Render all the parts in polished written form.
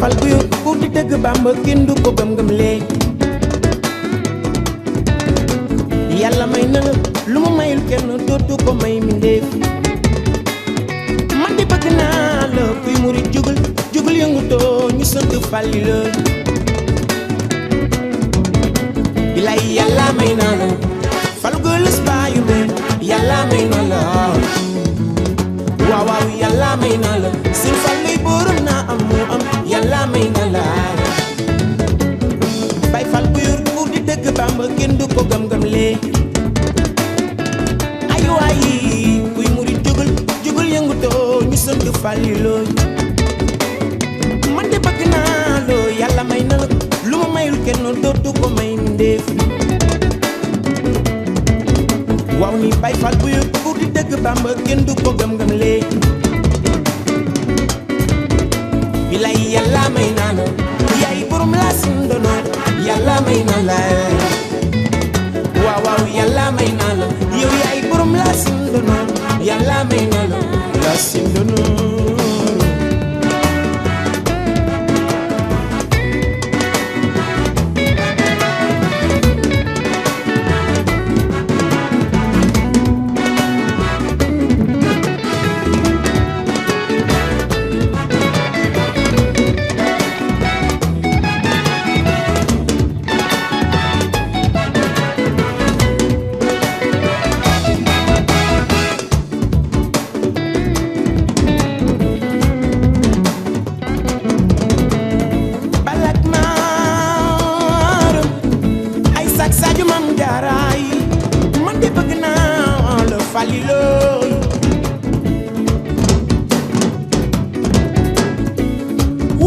fal bu yor ku di dëgg Bamba kenn du ko gëm-gëm lee yàlla may na la lu mu mayul kenn dootu ko may mindeef man di bëgg naa la kuy murit jugul jugul yëngutoo ñu sant fàlli la bilay yàlla may na la fal gëlës baayu meen yàlla may na la waaw waaw yàlla may na la sin fal lay borom naa am mu am yàlla may na la bay fal bu yor ku di dëgg Bamba kenn du ko gëm-gëm lee ay waay kuy murit jugul jugul yëngutoo ñu sant fàlli looy man de bëgg naa loo yàlla may na la lu ma mayul kenn dootu ko may mindeef waaw ni bay fal bu yor ku di dëgg Bamba kenn du ko gëm-gëm lee bilay yàlla may naa la yaay borom laa sindono yàlla may naa la waaw waaw yàlla may naa la yow yaay borom laa sindono yàlla may naa la laa sindono Sadio mam jaaraay man de bëgg naa la falilooy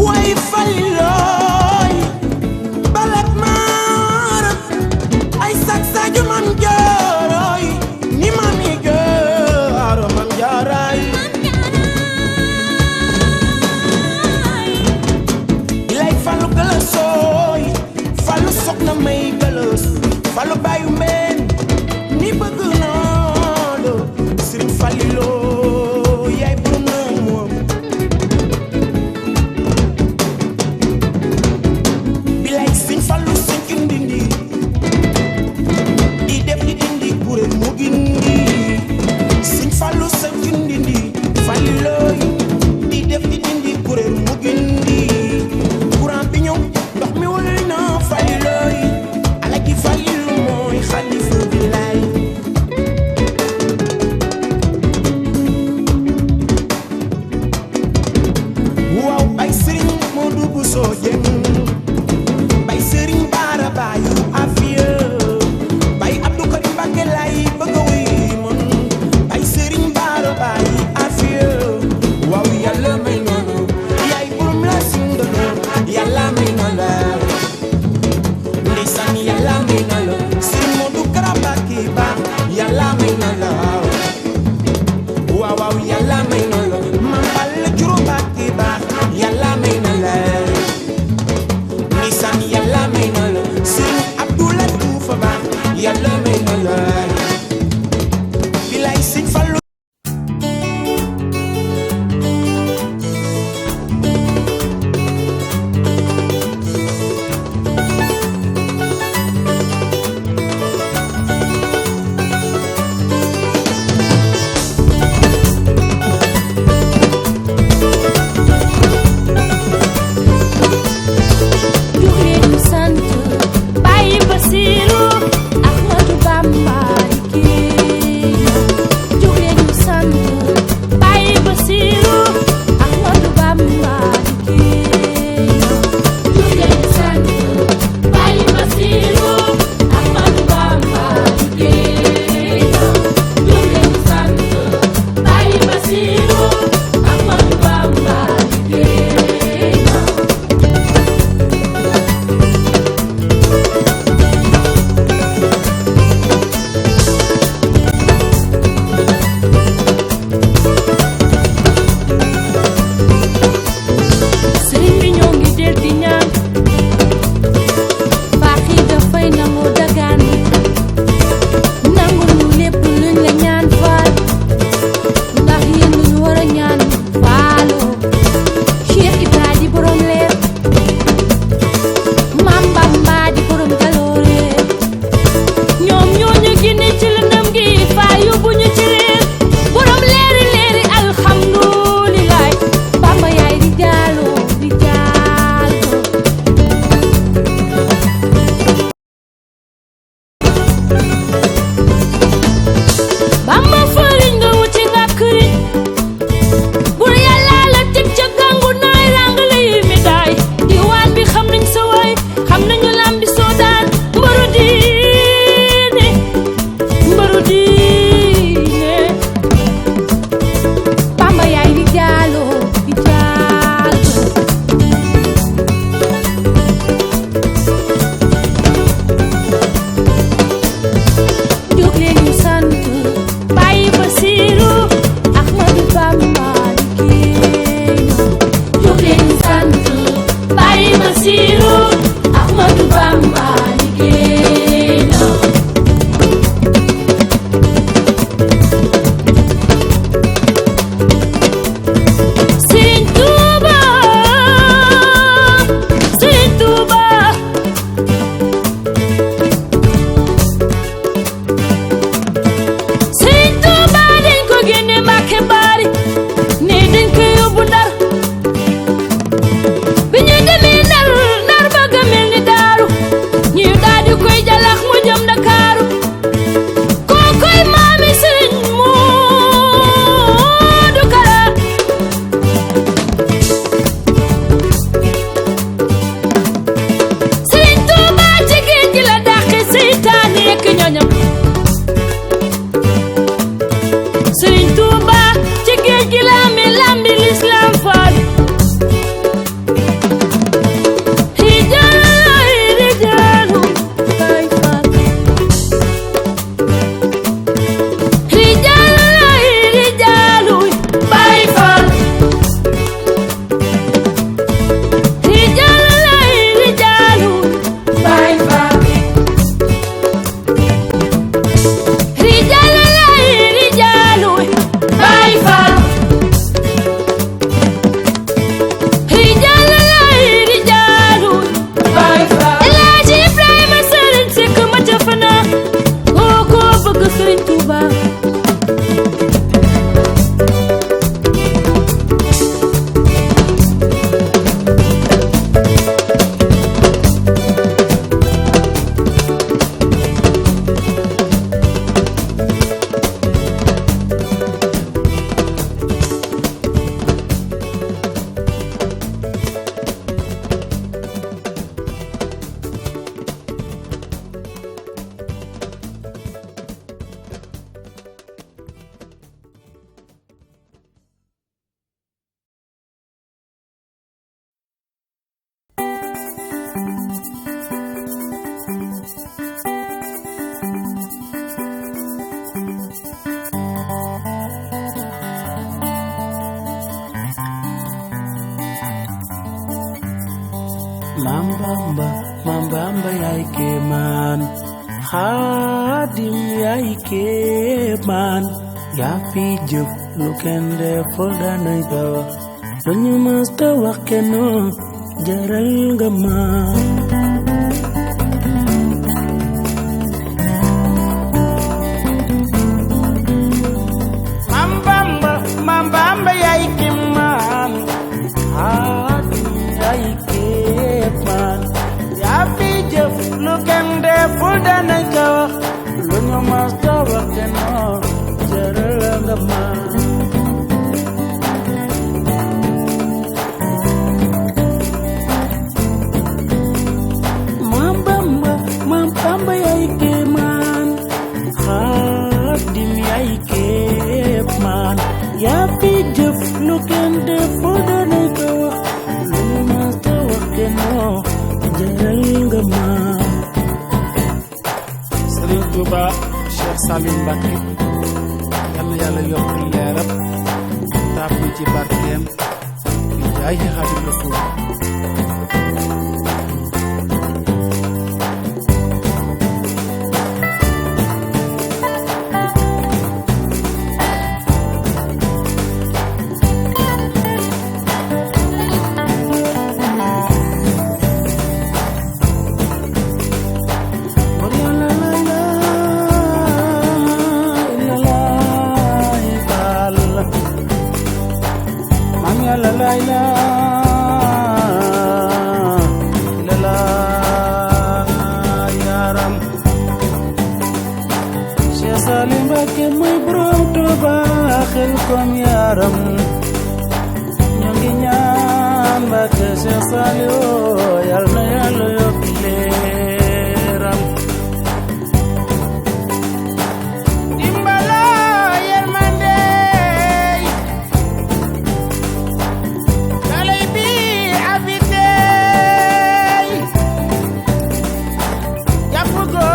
way falilooy balak maaram ay Sadio mam jaaraay ni mami jaaro mam jaaraay ilay falu galasooy falu soxna may Fallu bayu men ni bëgg naa la Sëriñ Fallilu yaay borom na moom bilay Sëriñ Fallu sëñ ndindi di def di dindi kuréel mu gindi Sëriñ Fallu sëñ ndindi Fallilu di def di dindi kuréel mu gindi courant bi ñëw ndox mi wala na Fallilu alaki Fallilu Xalifa billaay waaw bay sëriñ Modou Bousso Dieng bay sëriñ Bara Bayu Afia bay Abdou Karim Mbacké lay bëgg a wuy mon bay sëriñ Bara Bayu Afia waaw yàlla may na la yaay borom la sindono yàlla may na la ndeysaan yàlla may na la yàlla may na la waaw waaw yàlla may na la man bal juróom Mbàkke ba yàlla may na la Mambamba yaay kéemaan Xaadim yaay kéemaan yaa fi jëf lu kenn deful daanay ko wax lu ñu mës ta wax kennoo jaral nga ma Mambamba yaay kéemaan Xaadim yaay kéemaan yaa fi jëf lu kenn deful daanay ko wax lu ñu mës ta wax kennoo jaral nga ma Mambamba yaay kéemaan Xaadim yaay kéemaan yaa fi jëf lu kenn deful daanay ko wax lu ñu mës ta wax kennoo jaral nga ma Sëriñ Tuuba Cheikh Saliou Mbacké yal na Yàlla yokk leeram taaf ñu ci barkeem bi jaay Xaadimu Rasuul Saliou Mbacké mooy borom Tuuba xel kom yaram ñoo ngi ñaan Mbacké Cheikh Saliou yal na Yàlla yokk leeram dimbala yërmande dalay bi abite jàpp go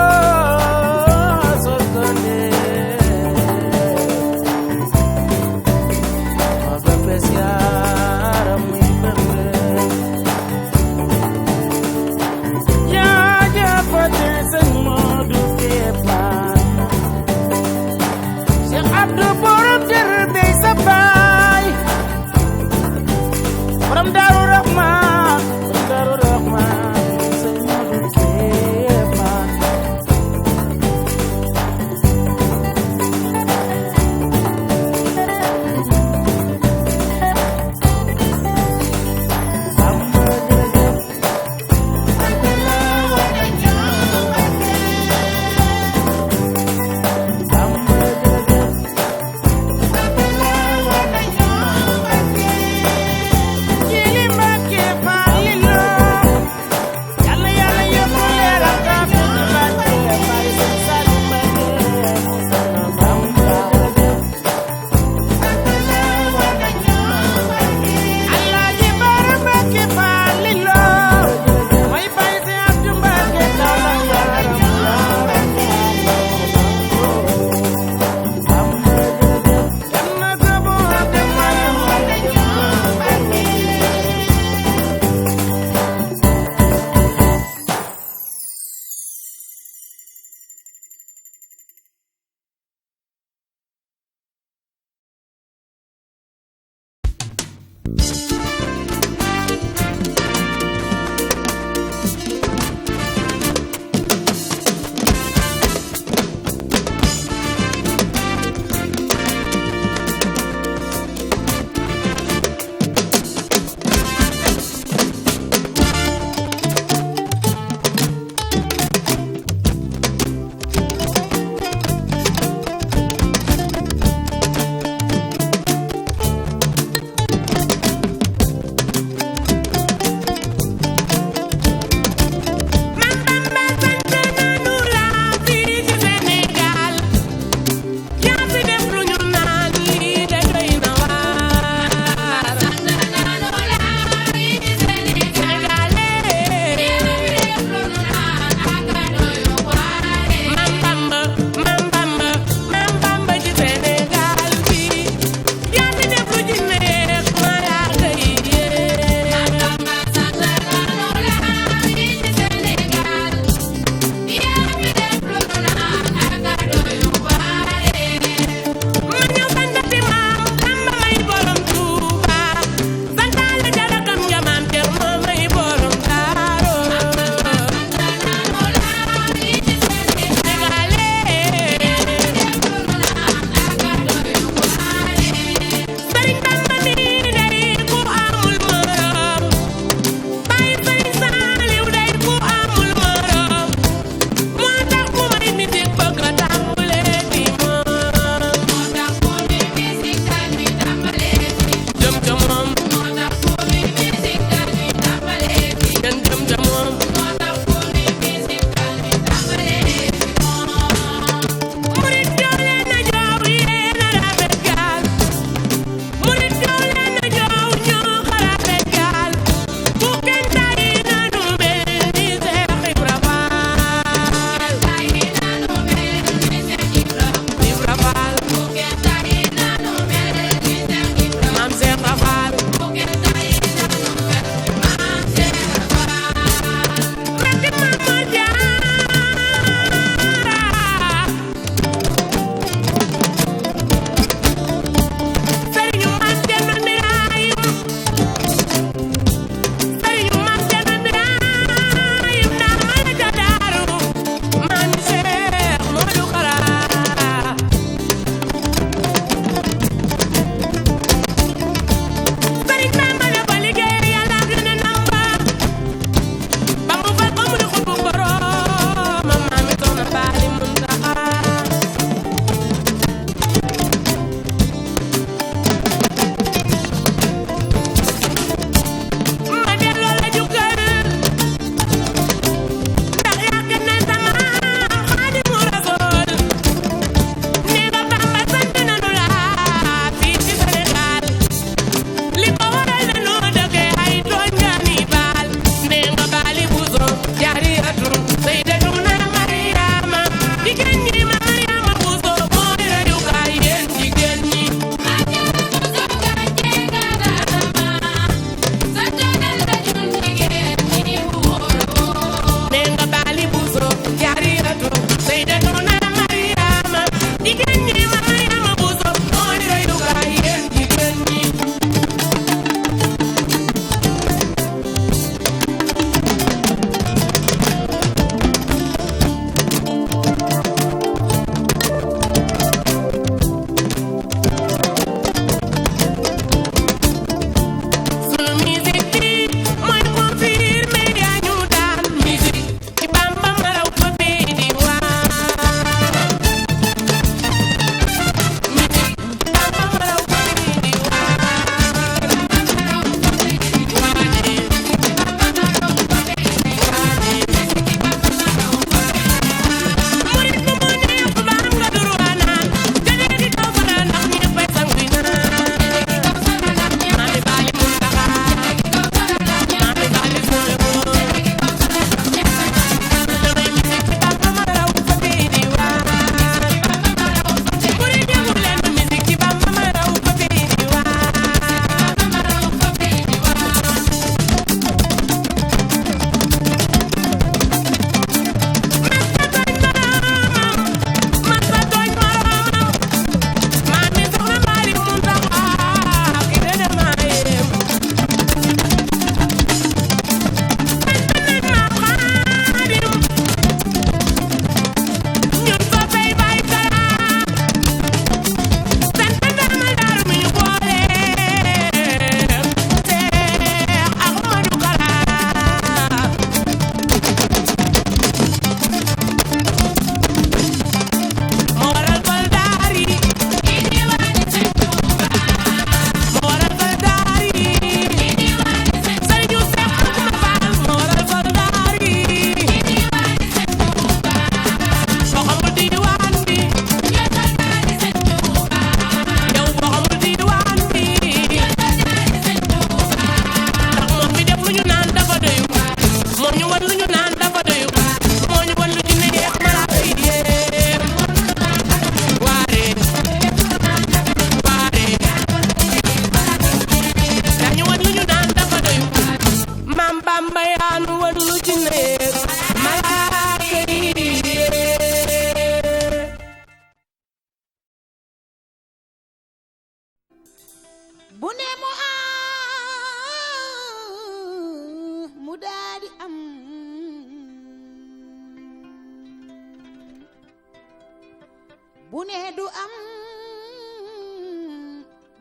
bu ne du am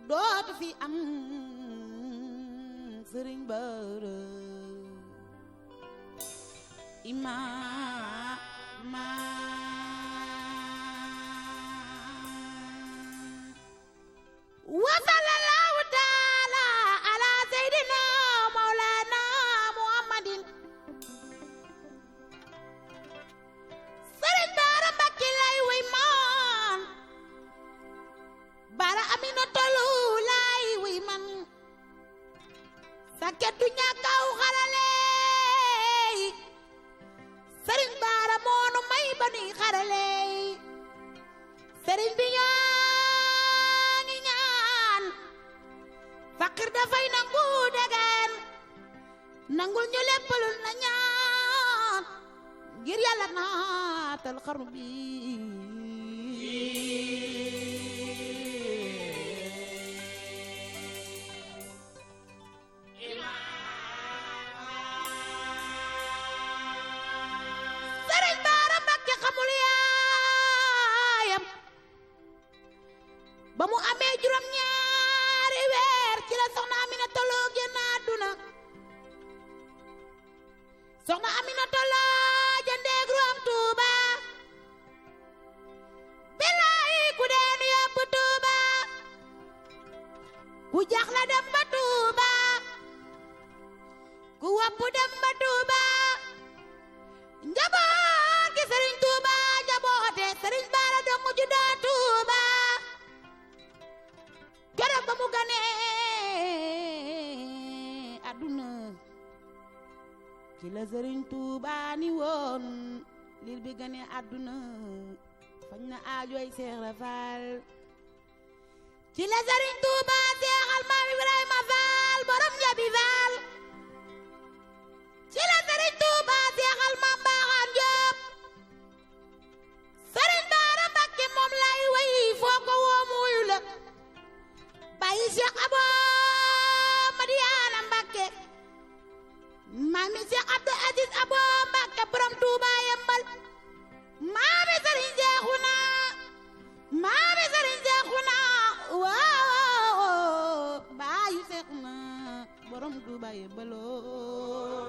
dootu fi am Sëriñ Bara imaama wa sallallahu taala ala sayyidina maulana muhammadin Sëriñ Bara Mbàkke lay way man Bara Aminata Lo lay way man saket du ñakaw xarale Sëriñ Bara moonu may bani xarale sëriñ bi ñaa ngi ñaan fakir dafay nangu dagan nangul ñu lépp lu na ñaan ngir Yàlla naatal xarnu bi Sëriñ Bara Mbàkke xamul yaayam ba mu amee juróom ñaari weer ci la soxna Aminata Lo génn àdduna soxna Aminata Lo jandeeg ruam Tuuba bilaay ku deen yóbbu Tuuba ku jaxla dem ba Tuuba ku wopp dem ba Tuuba njaboot gi Sëriñ Tuuba njaboote Sëriñ Bara dong mu juddoo Tuuba keroog ba mu ganee àdduna ci la Sëriñ Tuuba ni woon liir bi ganee àdduna fañ na aajooy Seex Ibra Faal ci la Sëriñ Tuuba seexal Maam Ibrahima Faal borom Njabi Faal ci la Sëriñ Tuuba seexal Maam Baaxaan Jóob Sëriñ Bara Mbàkke moom lay way foo ko woo mu wuyu la bàyyi Seex Abo Madiyaana Mbàkke maami Seex Abdu Aziz Abo Mbàkke borom Tuuba yembal maami Sëriñ Seexuna maami Sëriñ Seexuna waaw bàyyi Seexuna borom Tuuba yembaloo